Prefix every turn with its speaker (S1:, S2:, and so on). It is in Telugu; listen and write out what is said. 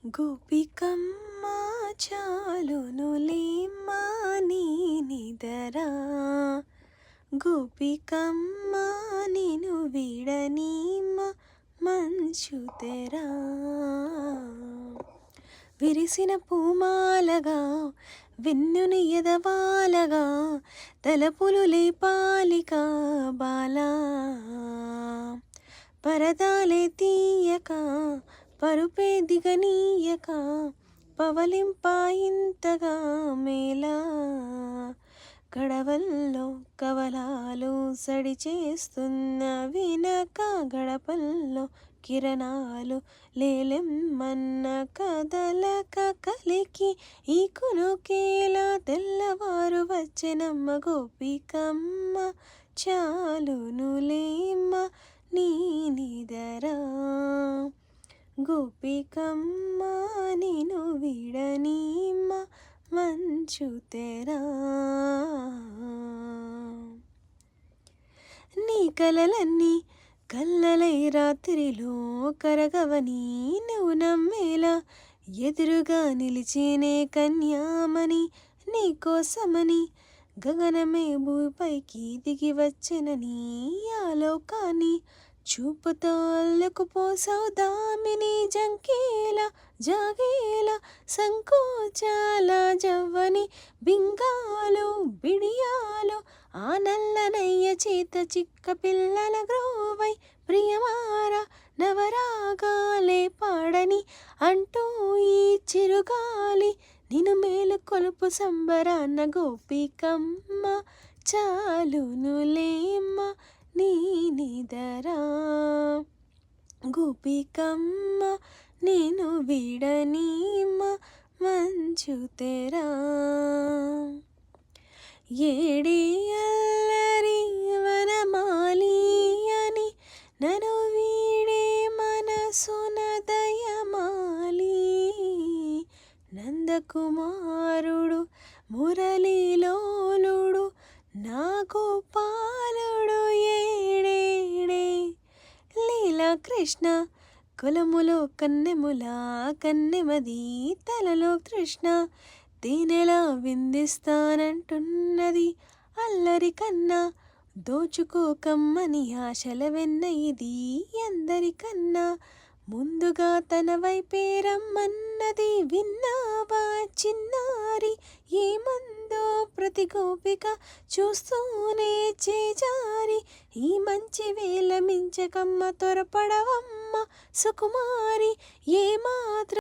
S1: గోపికమ్మ చాలునులేమ్మా నీ నిదరా, గోపికమ్మ నిను విడనీమ్మ మంచుతెరా. విరిసిన పూమాలగా వెన్నుని ఎదవాలగా తలపులు లేపాలిక బాలా, పరదాలే తీయక పరుపే దిగనీయక పవలింపాయింతగా మేలా. గడవల్లో కవలాలు సడి చేస్తున్న వినక గడపల్లో కిరణాలు లేలెమ్మన్న కదలక కలికి ఈ కునుకేలా తెల్లవారు వచ్చెనమ్మ. గోపికమ్మ చాలునులేమ్మ నీ నిదరా, గోపికమ్మ నిను విడనీమ్మ మంచుతెరా. నీ కలలన్నీ కల్లలై రాత్రిలో కరగవని నువ్వు నమ్మేలా ఎదురుగా నిలిచేనే కన్యామని. నీ కోసమని గగనమే భూమిపైకి దిగి వచ్చెనని ఆలోకాన్ని చూపుతో అల్లుకుపోసావు దామిని. జంకేలా జాగేలా సంకోచాల జవ్వని బింగాలు బిడియాలు ఆ నల్లనయ్య చేత చిక్క పిల్లల గ్రోవై ప్రియమార నవరాగాలే పాడని అంటూ ఈ చిరుగాలి నిన్ను మేలు కొలుపు సంబరాన్న. గోపికమ్మ చాలునులేమ్మ నీ నిదరా, గోపికమ్మ నేను విడనీమ్మ మంచుతెరా. ఏడే అల్లరి వనమాలి అని నన్ను వీడే మనసున దయమాలి, నందకుమారుడు మురళిలోలుడు నా గోపాలుడు ఏడేడే. లీలా కృష్ణ కులములో కన్నెములా కన్నెమది తలలో కృష్ణ తేనెలా విందిస్తానంటున్నది అల్లరి కన్నా. దోచుకోకమ్మని ఆశల వెన్న ఇది ఎందరికన్నా ముందుగా తన వైపే రమ్మన్నది. విన్నావా చిన్నారి ఏమందో ప్రతి గోపిక చూస్తూనే చేజారి. ఈ మంచి వేళ మించకమ్మ త్వరపడవమ్మ సుకుమారి, ఏ మాత్రం